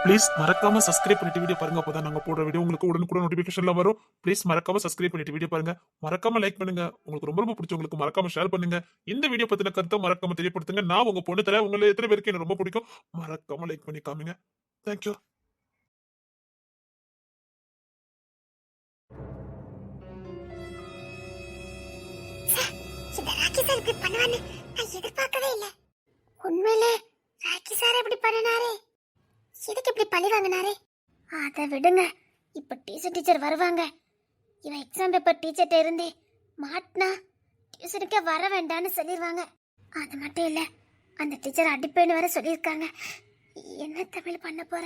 Please மறக்காம subscribe பண்ணிட்டு video பாருங்க. அப்பதான் நாங்க போடுற வீடியோ உங்களுக்கு உடனுக்குடன் நோட்டிபிகேஷன்ல வரும். ப்ளீஸ் மறக்காம சப்ஸ்கிரைப் பண்ணிட்டு வீடியோ பாருங்க. மறக்காம லைக் பண்ணுங்க. உங்களுக்கு ரொம்ப ரொம்ப பிடிச்சவங்களுக்கு மறக்காம ஷேர் பண்ணுங்க. இந்த வீடியோ பத்தின கருத்தை மறக்காம தெரியப்படுத்துங்க. நான் உங்க பொண்ணு தர உங்களை எத்தனை பேருக்கு எனக்கு ரொம்ப பிடிக்கும் மறக்காம லைக் பண்ணி காமிங்க. தேங்க்யூ. இந்த ராக்கி சார் இப்படி பண்ணுவான்னு நான் எதிர்பார்க்கவே இல்லை. உண்மையிலே ராக்கி சார் இப்படி பண்ணினாரே, எதுக்கு இப்படி பழி வாங்கினாரே? அதை விடுங்க. இப்ப டீச்சர் வருவாங்க. இவன் எக்ஸாம் பேப்பர் டீச்சர்கிட்ட இருந்து மாட்டினா டியூஷனுக்கே வர வேண்டாம்னு சொல்லிடுவாங்க. அது மட்டும் இல்ல, அந்த டீச்சர் அடிப்பேன்னு வர சொல்லியிருக்காங்க. என்ன தமிழ் பண்ண போற?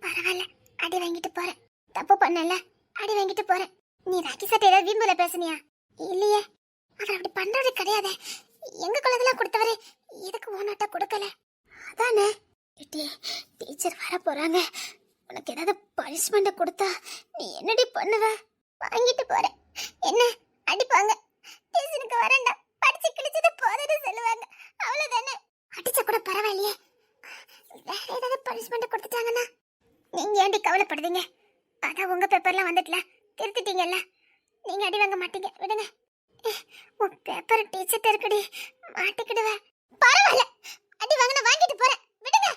பரவாயில்ல, அடி வாங்கிட்டு போறேன். தப்பு பண்ணல, அடி வாங்கிட்டு போறேன். நீ ராக்கி சார் ஏதாவது வீம்புல பேசுனியா? இல்லையே, அவர் அப்படி பண்றது கிடையாது. எங்க குழந்தைலாம் கொடுத்தவரு எதுக்கு ஓனாட்டா கொடுக்கல? அதானே டீச்சர் வர போறாங்க. உனக்கு ஏதாவது பனிஷ்மெண்ட் கொடுத்தா நீ என்னடி பண்ணுவ? வாங்கிட்டு போறேன். என்ன அடிப்பாங்க? டியூஷனுக்கு வரேன்டா, படிச்சு கிழிச்சது போதுன்னு சொல்லுவாங்க. அவ்வளவுதானே. அடிச்சா கூட பரவாயில்லையே, வேற ஏதாவது பனிஷ்மெண்ட் கொடுத்துட்டாங்கன்னா நீங்க ஏன்டி கவலைப்படுறீங்க? அதான் உங்க பேப்பர்லாம் வந்துட்டல, திருத்திட்டீங்கல்ல, நீங்க அடி வாங்க மாட்டீங்க. விடுங்க. உன் பேப்பர் டீச்சர்ட்ட இருக்குடி, மாட்டிக்கிடுவ. பரவாயில்ல, அடி வாங்கின வாங்கிட்டு போறேன். விடுங்க.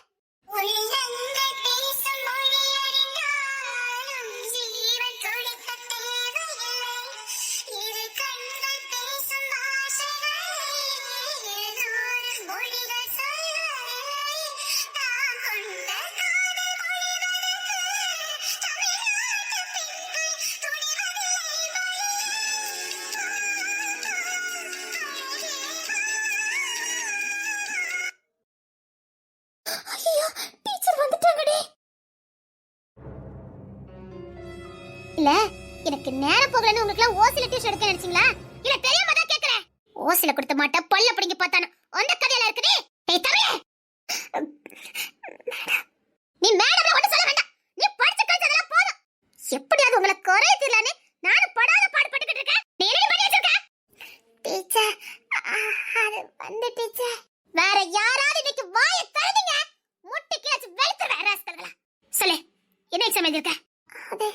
இல்ல, எனக்கு நேரம் போகலன்னு உங்களுக்கு எல்லாம் ஓசில டியூஷன் எடுக்க நினைச்சீங்களா? இல்ல தெரியாம தான் கேக்குறேன். ஓசில கொடுத்த மாட்டா பல்ல பிடிங்க பார்த்தானே அந்த கதையில இருக்குடி. ஏய் தமிழே, நீ மேடம் ஒண்ணு சொல்ல வேண்டாம். நீ படிச்ச கல்ச்சதெல்லாம் போதும். எப்படியாவது உங்களை குறைய தெரியலன்னு நானும் படாத பாடுபட்டுக்கிட்டு இருக்கேன். நீ என்ன பண்ணி வச்சிருக்க? டீச்சர், அது வந்து டீச்சர், வேற யாராவது இன்னைக்கு வாயை திறந்தீங்க முட்டி கேச்சு வெளுத்துறேன் ராஸ்கல்களா. சொல்லு, என்ன எக்ஸாம் எழுதிருக்க? அது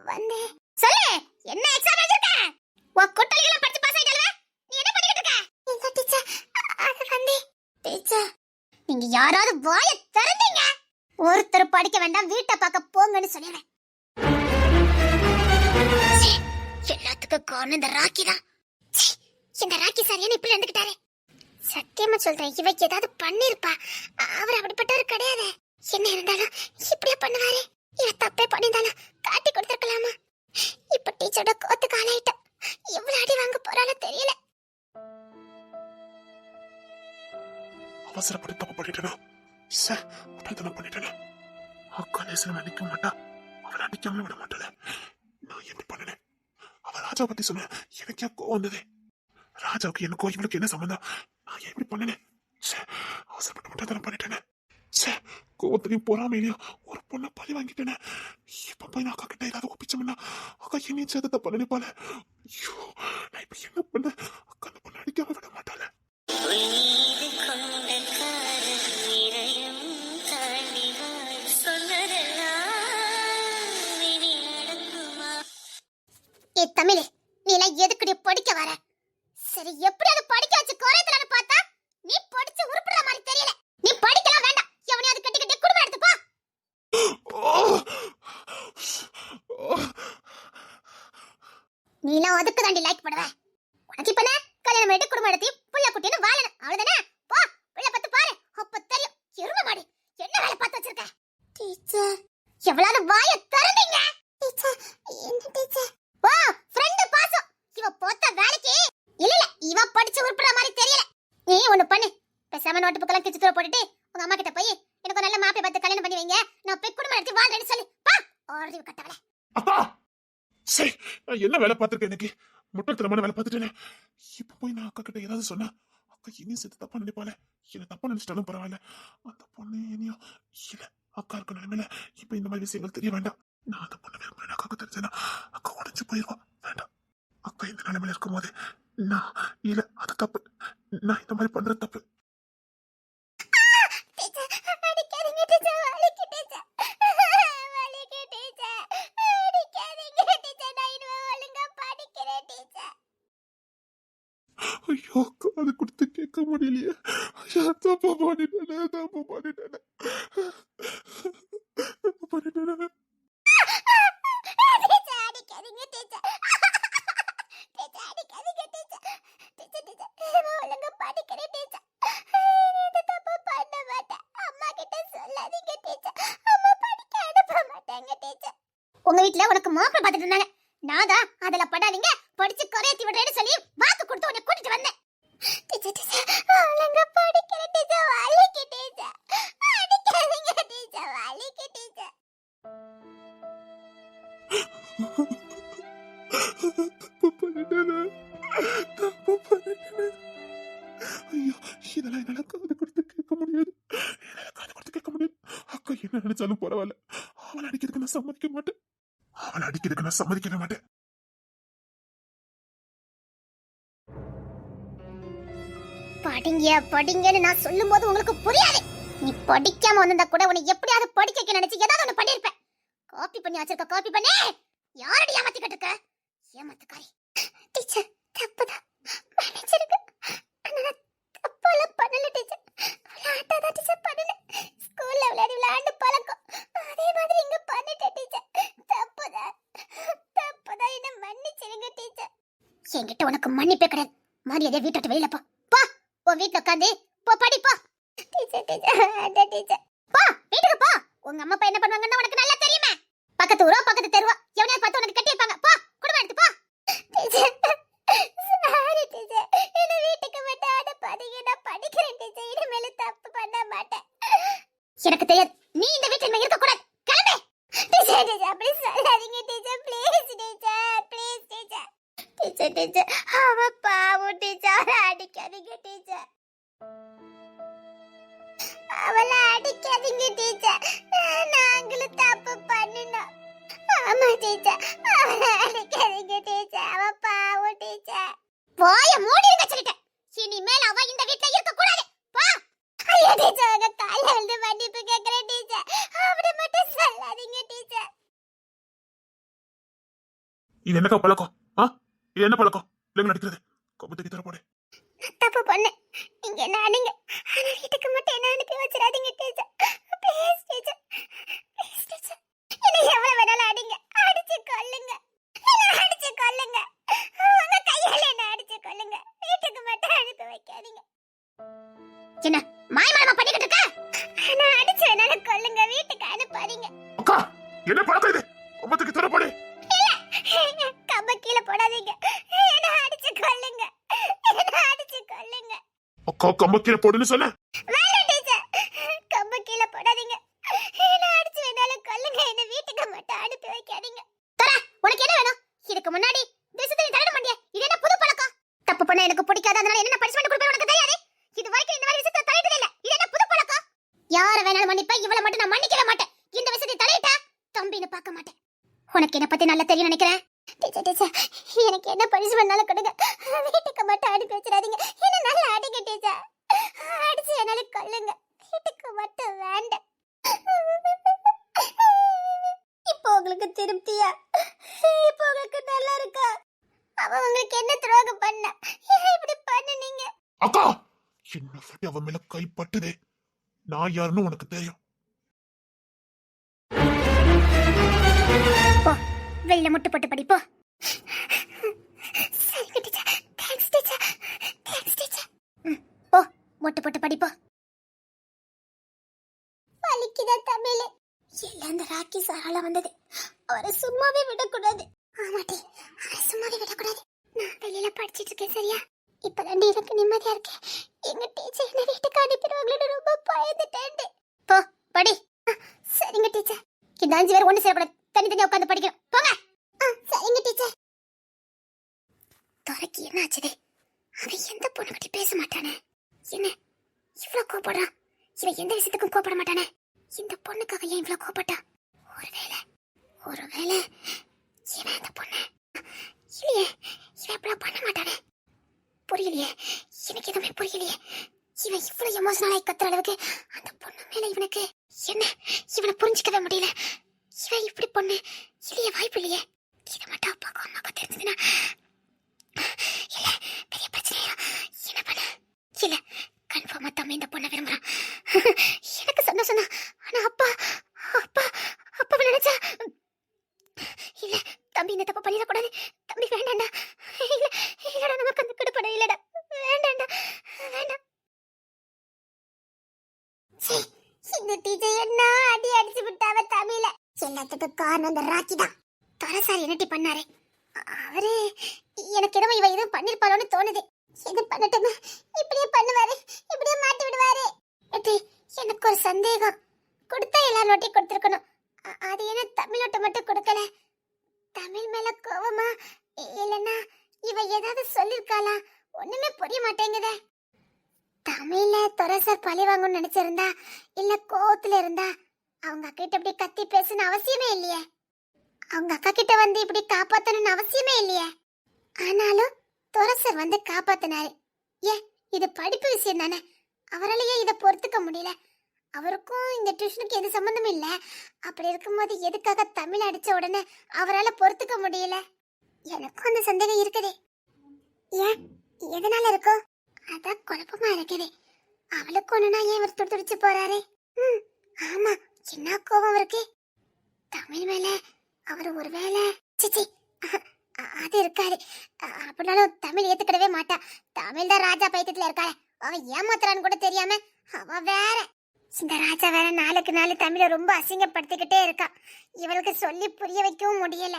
வந்து சொல்லு, என்ன எக்ஸாம் எழுதிருக்க? உன் குட்டலிகள படிச்சு பாஸ் ஆயிட்டல்ல, நீ என்ன பண்ணிட்டு இருக்க? எங்க டீச்சர், அது வந்து டீச்சர், நீங்க யாராவது வாய திறந்தீங்க ஒருத்தர் படிக்க வேண்டாம், வீட்டை பார்க்க போங்கன்னு சொல்லிடுறேன். எல்லாத்துக்கும் காரணம் இந்த ராக்கி தான். இந்த ராக்கி சார் என்ன இப்படி நடந்துக்கிட்டாரு? சத்தியமா சொல்றேன், இவக்கு ஏதாவது பண்ணிருப்பா. அவர் அப்படிப்பட்டவர் கிடையாது. என்ன இருந்தாலும் இப்படியே பண்ணுவாரு. இவ தப்பே பண்ணிருந்தாலும் காட்டி கொடுத்துருக்கலாமா? இப்ப டீச்சரோட கோத்து காலாயிட்டா. எவ்வளவு அடி வாங்க போறாளோ தெரியல. அவசரப்பட்டு தப்பு பண்ணிட்டேனா? முட்டாள்தனம் பண்ணிட்டேனா? அக்கா நேசன் அடிக்க மாட்டா, அவளை அடிக்காம விட மாட்டேன். நான் எப்படி பண்ணினேன்? அவ ராஜா பத்தி சொன்ன, எனக்கு ஏன் கோவம் வந்தது? ராஜாவுக்கு எனக்கோ இவளுக்கு என்ன சம்பந்தம்? நான் எப்படி பண்ணினேன்? அவசரப்பட்டு முட்டாள்தனம் பண்ணிட்டேனே. கோவத்திலையும் பொறாமையிலையும் ஒரு பொண்ணை பழி வாங்கிட்டேனே. இப்ப போய் நான் அக்கா கிட்ட ஏதாவது ஒப்பிச்சோம்னா அக்கா என்னையும் சேர்த்து தப்ப நினைப்பாள. ஐயோ, நான் இப்ப என்ன பண்ண? அக்கா அந்த பொண்ணை அடிக்காம விட மாட்டாள. ஏ தமிழே, நீ எல்லாம் எதுக்குடி படிக்க வர? சரி, எப்படி அது படிக்க வச்சு குறையத்தலான்னு பார்த்தா நீ படிச்சு உருப்படுற மாதிரி தெரியல. நீ படிக்கலாம் வேண்டாம், எவனையாவது கட்டி கட்டி குடும்பம் எடுத்து போ. நீ எல்லாம் அதுக்கு தாண்டி லைக் பண்ணுவ. உனக்கு இப்ப கல்யாணம் பண்ணிட்டு குடும்பம் எடுத்து புள்ள குட்டின்னு வாழணும், அவ்வளவுதானே? போ, புள்ள பத்து பாரு, அப்ப தெரியும். எருமை மாடு, என்ன வேலை பார்த்து வச்சிருக்க? டீச்சர், எவ்வளவு வாய திறந்தீங்க? டீச்சர், என்ன டீச்சர்? ஓ, ஃப்ரெண்ட் பாசம். இவ போத்த வேலைக்கு இல்ல, இவ படிச்சு உருப்படுற மாதிரி தெரியல. நீ ஒண்ணு பண்ணு, பேசாம நோட்டு புக்கெல்லாம் கிச்சு தூர போட்டுட்டு உங்க அம்மா கிட்ட போய் எனக்கு நல்ல மாப்பிள்ளை பார்த்து கல்யாணம் பண்ணி வைங்க, நான் போய் குடும்பம் நடத்தி வாழ்றேன்னு சொல்லு. பா, ஓடி கட்டவளே. அப்பா, சரி, நான் என்ன வேலை பார்த்திருக்கேன்? எனக்கு முட்டாள்தனமான வேலை பார்த்துட்டேனே. இப்ப போய் நான் அக்கா கிட்ட ஏதாவது சொன்னா அக்கா இனியும் சேர்த்து தப்பா நினைப்பாளே. என்ன தப்பா நினைச்சிட்டாலும் பரவாயில்ல, அந்த பொண்ணு இனியும் இல்ல அக்கா இருக்க நிலைமையில இப்ப இந்த மாதிரி விஷயங்கள் தெரிய வேண்டாம். நான் அந்த பொண்ணு விரும்புறேன், அக்காவுக்கு தெரிஞ்சேன்னா அக்கா உடஞ்சு போயிருவா. வேண்டாம், அக்கா இந்த நிலைமையில இருக்கும் போது நான் இல்ல, அது தப்பு. நான் இந்த மாதிரி பண்றது தப்பு. அடிக்காதீங்க டீச்சர். ஐயோ காது கொடுத்து கேட்க முடியலையே. ஐயா தப்பு பண்ணிட்டேனே, தப்பு பண்ணிட்டேனே, தப்பு பண்ணிட்டேனே. உங்க வீட்டுல உனக்கு மாப்பிள்ளை பார்த்துட்டு இருந்தாங்க. நான் தான் அதுல படாதீங்க படிச்சு குறையத்தி விடுறேன்னு சொல்லி வாக்கு கொடுத்து உன்னை கூட்டிட்டு வந்தேன். தப்பு பண்ணிட்டேனே, தப்பு பண்ணிட்டேனே. ஐயோ இதெல்லாம் என்னால காது கொடுத்து கேட்க முடியாது, என்னால காது கொடுத்து கேட்க முடியாது. அக்கா என்ன நினைச்சாலும் பரவாயில்ல, அவளை அடிக்கிறதுக்கு நான் சம்மதிக்க மாட்டேன், அவளை அடிக்கிறதுக்கு நான் சம்மதிக்கவே மாட்டேன். படிங்க படிங்கன்னு நான் சொல்லும் போது உங்களுக்கு புரியாது. நீ படிக்காம வந்திருந்தா கூட உன்னை எப்படியாவது படிக்க வைக்க நினைச்சு ஏதாவது ஒண்ணு பண்ணிருப்பேன். காப்பி பண்ணி வச்சிருக்க, காப்பி பண்ணி யாரடி ஏமாத்திக்கிட்டு இருக்க? ஏமாத்துக்காரி. டீச்சர் தப்புதான், மன்னிச்சிருங்க. நான் தப்பெல்லாம் பண்ணல டீச்சர், விளையாட்டாதான் டீச்சர் பண்ணல. ஸ்கூல்ல விளையாண்டு பழக்கம், அதே மாதிரி இங்க பண்ணிட்டேன் டீச்சர். தப்புதான், தப்புதான், என்ன மன்னிச்சிருங்க டீச்சர். என்கிட்ட உனக்கு மன்னிப்பே கிடையாது. மரியாதை வீட்டை விட்டு வெளியில போ. போ உன் வீட்டுல உட்காந்து போ படி போ. டீச்சர் டீச்சர் டீச்சர் போ வீட்டுக்கு போ. உங்க அம்மா அப்பா என்ன பண்ணுவாங்கன்னு உனக்கு நல்லா தெரியுமே. பக்கத்து ஊரோ பக்கத்து தெருவோ எவனையாவது பார்த்து உனக்கு கட்டியிருப்பாங்க. போ குடும்பம் எடுத்து போ. டீச்சர் சாரி டீச்சர், என்ன வீட்டுக்கு மட்டும் அனுப்பாதீங்க, நான் படிக்கிறேன் டீச்சர், இனிமேல தப்பு பண்ண மாட்டேன். எனக்கு தெரியாது, நீ இந்த வீட்டில் இருக்க கூடாது, கிளம்பு. டீச்சர் டீச்சர் அப்படி சொல்லாதீங்க teacher, please teacher, please teacher. Teacher teacher அவ பாவம் டீச்சர், அடிக்காதீங்க டீச்சர், அவளை அடிக்காதீங்க டீச்சர், நாங்களும் தப்பு பண்ணினோம். ஆமா டீச்சர், அவளை அடிக்காதீங்க டீச்சர், அவ பாவம் டீச்சர். வாய மூடிருங்க சொல்லிட்டேன். இனிமேல் அவ இந்த வீட்ல இருக்க கூடாது. போ. ஐயா டீச்சர், உங்க கால்ல விழுந்து மன்னிப்பு கேக்குறேன் டீச்சர், அப்படி மட்டும் சொல்லாதீங்க டீச்சர். இது என்னக்கா பழக்கம்? இது என்ன பழக்கம்? பிள்ளைங்க நடிக்கிறது கொம்பத்துக்கு தர போடு. தப்பு பண்ணேன், நீங்க என்ன அடிங்க, ஆனா வீட்டுக்கு மட்டும் என்ன அனுப்பி வச்சிடாதீங்க teacher, please teacher, please teacher. என்ன எவ்வளவு வேணாலும் அடிங்க, அடிச்சு கொல்லுங்க, என்ன அடிச்சு கொல்லுங்க, உங்க கையால என்ன அடிச்சு கொல்லுங்க, வீட்டுக்கு மட்டும் அனுப்பி வைக்காதீங்க. என்ன மாயமானமா பண்ணிக்கிட்டு இருக்க? நான் அடிச்சு வேணாலும் கொல்லுங்க, வீட்டுக்கு அனுப்பாதீங்க. அக்கா என்ன பழக்கம் இது? கொம்பத்துக்கு தர போடு. கம்ப கீழே போடாதீங்க, என்ன அடிச்சு கொல்லுங்க, என்ன அடிச்சு கொல்லுங்க. அக்கா கம்ப கீழே போடுன்னு சொன்ன. வேண்டாம் டீச்சர், கம்ப கீழே போடாதீங்க, என்ன அடிச்சு வேணாலும் கொல்லுங்க, என்ன வீட்டுக்கு மட்டும் அனுப்பி வைக்காதீங்க. தர உனக்கு என்ன வேணும்? இதுக்கு முன்னாடி தேசத்தை தரட மாட்டியா? இது என்ன புது பழக்கம்? தப்பு பண்ண எனக்கு பிடிக்காத, அதனால என்ன பனிஷ்மென்ட் கொடுப்பேன் உனக்கு தெரியாது. இது வரைக்கும் இந்த மாதிரி விஷயத்தை தலையிட்டதே இல்ல, இது என்ன புது பழக்கம்? யார வேணாலும் மன்னிப்பேன், இவளை மட்டும் நான் மன்னிக்கவே மாட்டேன். இந்த விஷயத்தை தலையிட்டா தம்பின்னு பார்க்க மாட்டேன். உனக்கு என்ன பத்தி நல்லா தெரியும் நினைக்கிறேன். டீச்சர் டீச்சர் எனக்கு என்ன பனிஷ்மென்ட்னாலும் கொடுங்க, வீட்டுக்கு மட்டும் அனுப்பி வச்சிடாதீங்க, என்ன நல்லா அடிங்க டீச்சர், அடிச்சு என்னால கொல்லுங்க, வீட்டுக்கு மட்டும் வேண்டாம். இப்போ உங்களுக்கு திருப்தியா? இப்போ உங்களுக்கு நல்லா இருக்கா? அவ உங்களுக்கு என்ன துரோகம் பண்ண? ஏன் இப்படி பண்ணுனீங்க? அக்கா என்ன சொல்லி அவன் மேல கை பட்டுதே, நான் யாருன்னு உனக்கு தெரியும். போ வெளியில முட்டு போட்டு படி போ. சரிங்க teacher, thanks teacher, thanks teacher. போ முட்டு போட்டு படி போ. வலிக்குதா தமிழ்? எல்லாம் அந்த ராக்கி சாரால வந்தது, அவரை சும்மாவே விடக்கூடாது. ஆமாட்டி, அவரை சும்மாவே விடக்கூடாது. நான் வெளியில படிச்சிட்டு இருக்கேன் சரியா? இப்பதான் எனக்கு நிம்மதியா இருக்கேன். எங்க டீச்சர் என்ன வீட்டுக்கு அனுப்பிடுவாங்களோன்னு ரொம்ப பயந்துட்டேன். போ படி. சரிங்க டீச்சர். இந்த 5 பேர் ஒண்ணு சேரக்கூடாது, தனித்தனியா உட்காந்து படிக்கணும். போங்க. சரிங்க டீச்சர். துரைக்கு என்ன ஆச்சுது? அவன் எந்த பொண்ணுகிட்ட பேச மாட்டானே, என்ன இவ்வளவு கோபப்படுறான்? இவன் எந்த விஷயத்துக்கும் கோபப்பட மாட்டானே, இந்த பொண்ணுக்காக ஏன் இவ்வளவு கோபப்பட்டா? ஒருவேளை இவன் அந்த பொண்ணு இல்லையே, இவன் இப்படி பண்ண மாட்டானே. புரியலையே, எனக்கு எதுவுமே புரியலையே. இவன் இவ்வளவு எமோஷனலா கத்துற அளவுக்கு அந்த பொண்ணு மேல இவனுக்கு என்ன, இவனை புரிஞ்சுக்கவே முடியல. இவன் இப்படி பொண்ணு இல்லையே, வாய்ப்பு இல்லையே. இதை மட்டும் அப்பாக்கும் அம்மாக்கும் தெரிஞ்சதுன்னா இல்ல பெரிய பிரச்சனையா இல்ல கன்ஃபார்மா தம்பி இந்த பொண்ணை விரும்புறான். எனக்கு சந்தோஷம் தான். ஆனா அப்பா அப்பா அப்பா நினைச்சா இல்ல தம்பி இந்த தப்பு பண்ணிடக்கூடாது. தம்பி வேண்டாண்டா. இல்ல இல்லடா நமக்கு அந்த கடுப்படை இல்லடா. வேண்டாண்டா வேண்டாம். சீ, இந்த டீச்சர் என்ன அடி அடிச்சு விட்டாவ தமிழ. எல்லாத்துக்கு காரணம் அந்த ராக்கி தான். தரசாரி என்னட்டி பண்ணாரு அவரு. எனக்கு என்னமோ இவ எதுவும் பண்ணிருப்பாளோன்னு தோணுது. எது பண்ணட்டுமே இப்படியே பண்ணுவாரு, இப்படியே மாட்டி விடுவாரு. ஏட்டி எனக்கு ஒரு சந்தேகம். கொடுத்தா எல்லா நோட்டையும் கொடுத்துருக்கணும். அது என்ன தமிழ் நோட்டை மட்டும் கொடுக்கல? தமிழ் மேல கோவமா இல்லைன்னா இவ ஏதாவது சொல்லிருக்காளா? ஒண்ணுமே புரிய மாட்டேங்குதே. தமிழ்ல துரசார் பழி வாங்கணும்னு நினைச்சிருந்தா இல்ல கோவத்துல இருந்தா அவங்க அக்கா கிட்ட இப்படி கத்தி பேசணும்னு அவசியமே இல்லையே. அவங்க அக்கா கிட்ட வந்து இப்படி காப்பாத்தணும்னு அவசியமே இல்லையே. ஆனாலும் துரசார் வந்து காப்பாத்தினாரு. ஏன் இது படிப்பு விஷயம் தானே. அவராலேயே இதை பொறுத்துக்க முடியல. அவருக்கும் இந்த டியூஷனுக்கு எது சம்பந்தமும் இல்ல. அப்படி இருக்கும்போது எதுக்காக தமிழ் அடிச்ச உடனே அவரால் பொறுத்துக்க முடியல? எனக்கும் அந்த சந்தேகம் இருக்குது. ஏன் எதனால இருக்கும்? அதான் குழப்பமா இருக்குது. அவளுக்கு ஒண்ணுனா ஏன் இவர் துடிச்சு போறாரு? ஆமா, என்ன கோபம் இருக்கு தமிழ் மேல. அவர் ஒருவேளை சிச்சி அது இருக்காது. அப்படின்னாலும் தமிழ் ஏத்துக்கிடவே மாட்டா. தமிழ் தான் ராஜா பைத்தியத்துல இருக்காளே, அவன் ஏமாத்துறான்னு கூட தெரியாம அவ வேற. இந்த ராஜா வேற நாளுக்கு நாள் தமிழை ரொம்ப அசிங்கப்படுத்திக்கிட்டே இருக்கா. இவளுக்கு சொல்லி புரிய வைக்கவும் முடியல.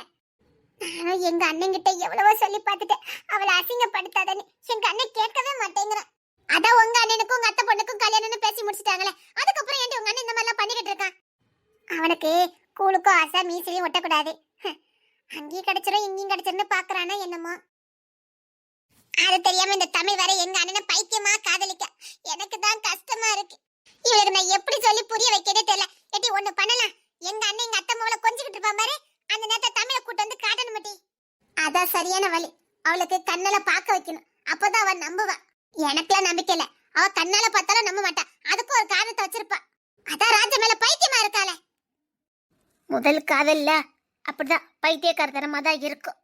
நானும் எங்க அண்ணன் கிட்ட எவ்வளவோ சொல்லி பார்த்துட்டேன் அவளை அசிங்கப்படுத்தாதன்னு. எங்க அண்ணன் கேட்கவே மாட்டேங்கிறான். அதான் உங்க அண்ணனுக்கும் உங்க அத்தை பொண்ணுக்கும் கல்யாணம்னு பேசி முடிச்சிட்டாங்களே, அதுக்கப்புறம் ஏன்டி உங்க அண்ணன் இந்த மாதிரிலாம் பண்ணிக்கிட்டு இருக்கான்? அவனுக்கு கூழுக்கும் ஆசை மீசையும் ஒட்டக்கூடாது. அங்கேயும் கிடைச்சிரும் இங்கேயும் கிடைச்சிருந்து பாக்குறானா என்னமோ. அது தெரியாம இந்த தமிழ் வரை எங்க அண்ணனை பைத்தியமா காதலிக்க எனக்கு தான் கஷ்டமா இருக்கு. இவளுக்கு நான் எப்படி சொல்லி புரிய வைக்கிறதே தெரியல. ஏட்டி ஒண்ணு பண்ணலாம். எங்க அண்ணன் எங்க அத்தை மோளை கொஞ்சிக்கிட்டு இருப்பான் பாரு, அந்த நேரத்தை தமிழை கூட்டு வந்து காட்டணும் மாட்டி. அதான் சரியான வழி. அவளுக்கு கண்ணால பார்க்க வைக்கணும். அப்பதான் அவன் நம்புவா. எனக்குலாம் நம்பிக்கை இல்ல. அவ கண்ணால பார்த்தாலும் நம்ப மாட்டா. அதுக்கும் ஒரு காரணத்தை வச்சிருப்பா. அதான் ராஜா மேல பைத்தியமா இருக்காளே. முதல் காதல்ல அப்படிதான் பைத்தியக்காரத்தனமா தான் இருக்கும்.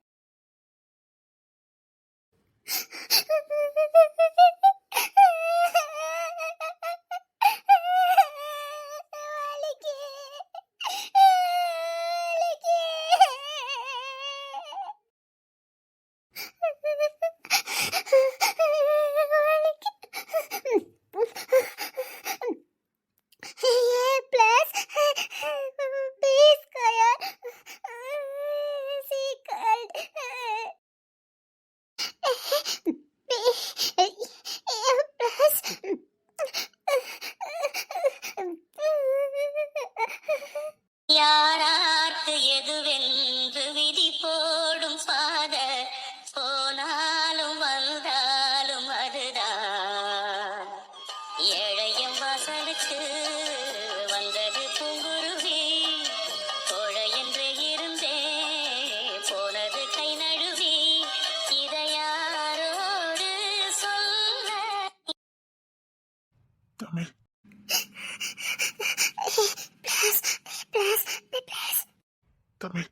யாரார்க்கு எதுவென்று விதி போடும் பாத போனாலும் வந்தாலும் அதுதான் ஏழையும் வாசலுக்கு வந்தது பூங்குருவி தோழ என்று இருந்தே போனது கை நழுவி இதை யாரோடு சொல்ல. தமிழ் தமிழ்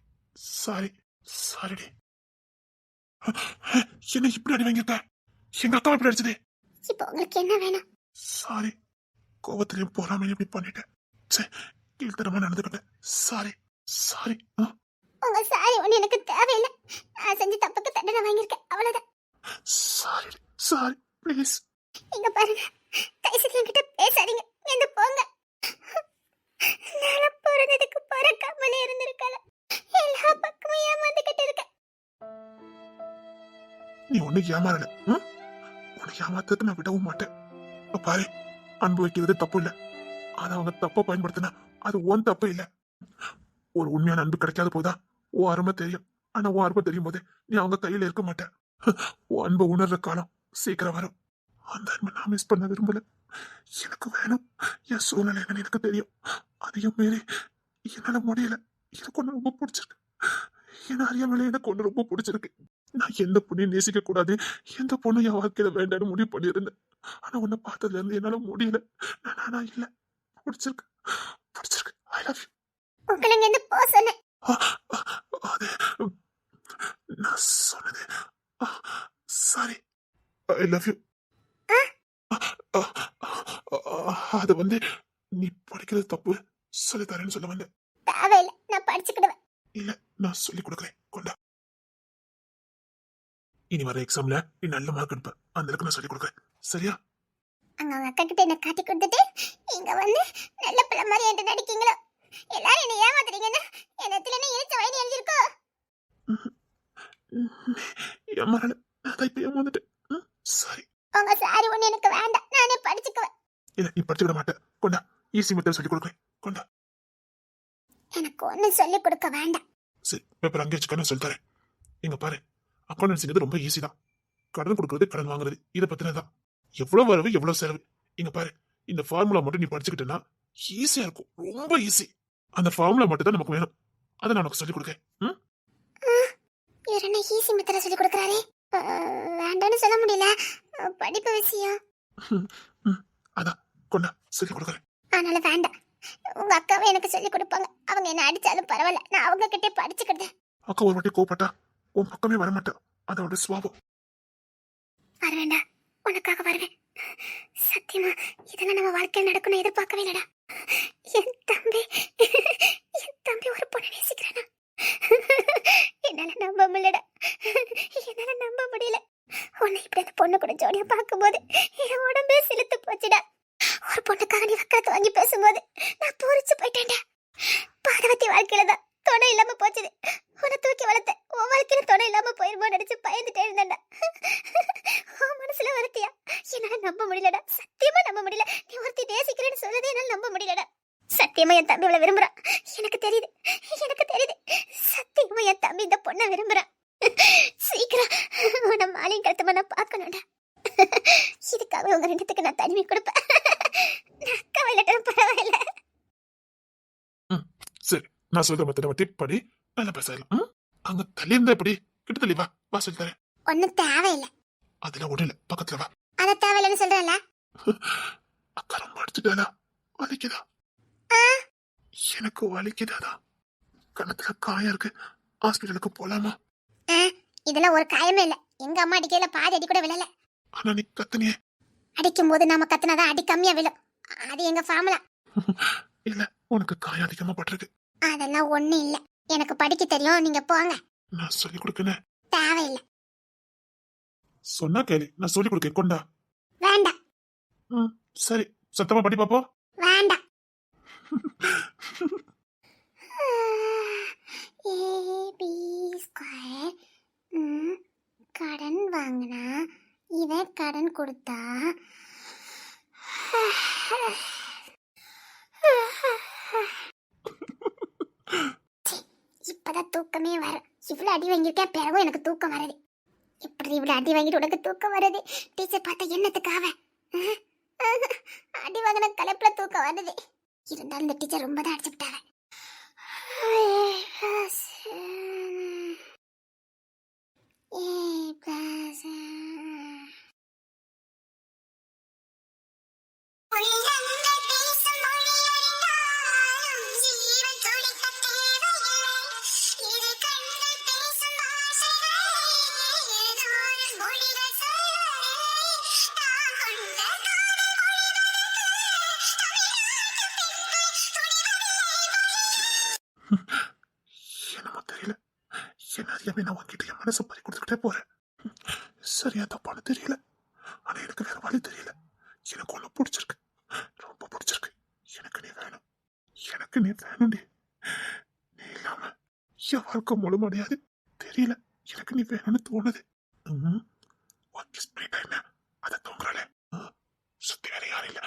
சாரி சாரிடி. என்ன இப்படி அடி வாங்கிட்ட? எங்க அக்கா இப்படி அடிச்சதே. இப்போ உங்களுக்கு என்ன வேணும்? சாரி, கோபத்திலையும் போறாம இப்படி பண்ணிட்டேன். கீழ்த்தரமா நடந்துக்கிட்டேன். Sorry sorry. உங்க சாரி ஒண்ணு எனக்கு தேவையில்லை. நான் செஞ்ச தப்புக்கு தண்டனை வாங்கியிருக்கேன், அவ்வளவுதான். Sorry sorry please. இங்க பாருங்க, தயவுசெய்து என்கிட்ட பேசாதீங்க. எந்த போங்க. நான் பிறந்ததுக்கு பிறக்காமலே இருந்திருக்கல. எல்லா பக்கமும் ஏமாந்துகிட்டு இருக்கேன். நீ ஒண்ணு ஏமாறல. உன்னை ஏமாத்துறதுக்கு நான் விடவும் மாட்டேன். பாரு, அன்பு வைக்கிறது தப்பு இல்ல. ஆனா அவங்க தப்ப பயன்படுத்தினா அது உன் தப்பு இல்ல. ஒரு உண்மையான அன்பு கிடைக்காத போதா உன் அருமை தெரியும். ஆனா உன் அருமை தெரியும் போதே நீ அவங்க கையில இருக்க மாட்ட. உன் அன்பை உணர்ற காலம் சீக்கிரம் வரும். அந்த அன்பை நான் மிஸ் பண்ண விரும்பல. எனக்கு வேணும். என் சூழ்நிலை என்னன்னு எனக்கு தெரியும். அதையும் மீறி என்னால முடியல. எனக்கு ஒண்ணு ரொம்ப பிடிச்சிருக்கு. என் அறியாமலே எனக்கு ஒண்ணு ரொம்ப பிடிச்சிருக்கு. நான் எந்த பொண்ணையும் நேசிக்க கூடாது, எந்த பொண்ணும் என் வாழ்க்கையில வேண்டாம்னு முடிவு பண்ணியிருந்தேன். ஆனா உன்னை பார்த்ததுல இருந்து என்னால முடியல. நானா இல்ல. பிடிச்சிருக்கு பிடிச்சிருக்கு. I love you. உங்களை இங்க போ சொன்னேன். அது நான் சொன்னது. சாரி. I love you. அது வந்து நீ படிக்கிறது தப்பு சொல்லித்தரேன்னு சொல்ல வந்தேன். தேவையில்லை, நான் படிச்சுக்கிடுவேன். இல்ல, நான் சொல்லி கொடுக்குறேன், கொண்டா. இனி வர எக்ஸாம்ல நீ நல்ல மார்க் எடுப்ப, அந்த அளவுக்கு நான் சொல்லி கொடுக்குறேன், சரியா? அங்க அவங்க அக்கா கிட்ட என்ன காட்டி கொடுத்துட்டு இங்க வந்து நல்ல பிள்ளை மாதிரி என்கிட்ட நடிக்கீங்களோ? எல்லாரும் என்ன ஏமாத்துறீங்கன்னா என்னத்துல என்ன இழுச்ச வயது எழுதிருக்கோ? ஏமாறல, நான் இப்ப ஏமாந்துட்டேன். சரி, உங்க சாரி ஒண்ணு எனக்கு வேண்டாம், நானே படிச்சுக்குவேன். இல்ல நீ படிச்சுக்கிட மாட்டேன், கொண்டா. ஈஸி மெத்தட் சொல்லி கொடுக்குறேன், கொண்டா. எனக்கு ஒண்ணும் சொல்லி கொடுக்க வேண்டாம். சரி, பேப்பர் அங்கே வச்சுக்க, நான் சொல்லித்தரேன். இங்க பாரு, அக்கௌண்டன்சிங்கிறது ரொம்ப ஈஸி தான். கடன் கொடுக்கறது, கடன் வாங்குறது, இதை பத்தினதான். எவ்வளவு வரவு எவ்வளவு செலவு. இங்க பாரு, இந்த ஃபார்முலா மட்டும் நீ படிச்சுக்கிட்டேன்னா ஈஸியா இருக்கும், ரொம்ப ஈஸி. அந்த ஃபார்முலா மட்டும் தான் நமக்கு வேணும், அதை நான் உனக்கு சொல்லி கொடுக்கேன். இவர் என்ன ஈஸி மெத்தட சொல்லி கொடுக்கறாரே? வேண்டாம்னு சொல்ல முடியல, படிப்பு விஷயம். அதான், கொண்டா, சொல்லி கொடுக்குறேன். அதனால வேண்டாம். உங்க அக்காவை எனக்கு சொல்லி கொடுப்பாங்க, அவங்க என்ன அடிச்சாலும் பரவாயில்ல, நான் அவங்க கிட்டே படிச்சுக்கிட்டேன். அக்கா ஒரு வாட்டி கோவப்பட்டா உன் பக்கமே வரமாட்டா, அதோட சுவாபம். வர வேண்டாம், உனக்காக வருவேன். சத்தியமா இதெல்லாம் நம்ம வாழ்க்கையில் நடக்கணும் எதிர்பார்க்கவே இல்லடா. என் தம்பி ஒரு பொண்ணை நேசிக்கிறானா? என்னால நம்ப முடியலடா, என்னால நம்ப முடியல. உன்னை இப்படி அந்த பொண்ணு கூட ஜோடியா பார்க்கும்போது என் உடம்பே சிலுத்து போச்சுடா. ஒரு பொண்ணுக்காக நீ வக்கரத்து வாங்கி பேசும்போது நான் பூரிச்சு போயிட்டேன்டா. பாதவத்தி வாழ்க்கையில தான் துணை இல்லாம போச்சுது. உன்னை தூக்கி வளர்த்த உன் வாழ்க்கையில துணை இல்லாம போயிருமோ நினைச்சு பயந்துட்டே இருந்தேன்டா. உன் மனசுல வருத்தியா? என்னால நம்ப முடியலடா, சத்தியமா நம்ப முடியல. நீ ஒருத்தி நேசிக்கிறேன்னு சொல்லதே என்னால நம்ப முடியலடா. சத்தியமா என் தம்பி இவளை விரும்புறான், எனக்கு தெரியுது. சத்தியமா என் தம்பி இந்த பொண்ணை விரும்புறான். சீக்கிரம் உன்னை மாலையும் கழுத்தமா நான் பார்க்கணும்டா. இதுக்காக உங்க ரெண்டுத்துக்கு நான் தனிமை கொடுப்பேன். நான் அக்கா இல்லட்டும் பரவாயில்ல. சரி, நான் சொல்ற மத்த வட்டி படி, நல்லா பேசலாம். அங்க தள்ளி இருந்தா எப்படி? கிட்ட தள்ளி வா, வா சொல்லி தரேன். ஒன்னும் தேவையில்லை. அதுல ஒண்ணு இல்ல, பக்கத்துல வா. அத தேவையில்லைன்னு சொல்றேன்ல. அக்கா ரொம்ப அடிச்சுட்டாளா? வலிக்குதா? எனக்கு வலிக்குதாடா, கணத்துல காயம் இருக்கு, ஹாஸ்பிட்டலுக்கு போலாமா? இதெல்லாம் ஒரு காயமே இல்ல. எங்க அம்மா அடிக்கையில பாதி அடி கூட விழல. ஆனா நீ கத்துனியே. அடிக்கும் போது நாம கத்துனாதான் அடி கம்மியா விழும், அது எங்க ஃபார்முலா. இல்ல, உனக்கு காயம் அதிகமா பட்டிருக்கு. அதெல்லாம் ஒண்ணு இல்ல, எனக்கு படிக்க தெரியும், நீங்க போங்க. நான் சொல்லி கொடுக்கணும். தேவையில்லை. சொன்னா கேளு, நான் சொல்லி கொடுக்க, கொண்டா. வேண்டாம். சரி, சத்தமா படி பாப்போம். வேண்டாம். AB square. கடன் வாங்கினா இவன் கடன் கொடுத்தா இப்பதான் தூக்கமே வரும். இவ்வளவு அடி வாங்கியிருக்கேன், பிறகும் எனக்கு தூக்கம் வருது. இப்படி இவ்வளவு அடி வாங்கிட்டு உனக்கு தூக்கம் வருது? டீச்சர் பார்த்தா என்னத்துக்காக அடி வாங்கின கலப்புல தூக்கம் வருது. இருந்தாலும் இந்த டீச்சர் ரொம்ப தான் அடிச்சு விட்டாங்க. என்னமோ தெரியல, என்ன அதிகமே நான் உன்கிட்ட என் மனசை பறி கொடுத்துக்கிட்டே போறேன். சரியா தப்பானு தெரியல, ஆனா எனக்கு வேற வழி தெரியல. எனக்கு ஒண்ணு பிடிச்சிருக்கு, ரொம்ப பிடிச்சிருக்கு. எனக்கு நீ வேணும், எனக்கு நீ வேணும்டி. நீ இல்லாம என் வாழ்க்கை முழுமடையாது. தெரியல, எனக்கு நீ வேணும்னு தோணுது. அதை தூங்குறாளே, சுத்தி வேற யாரும் இல்ல.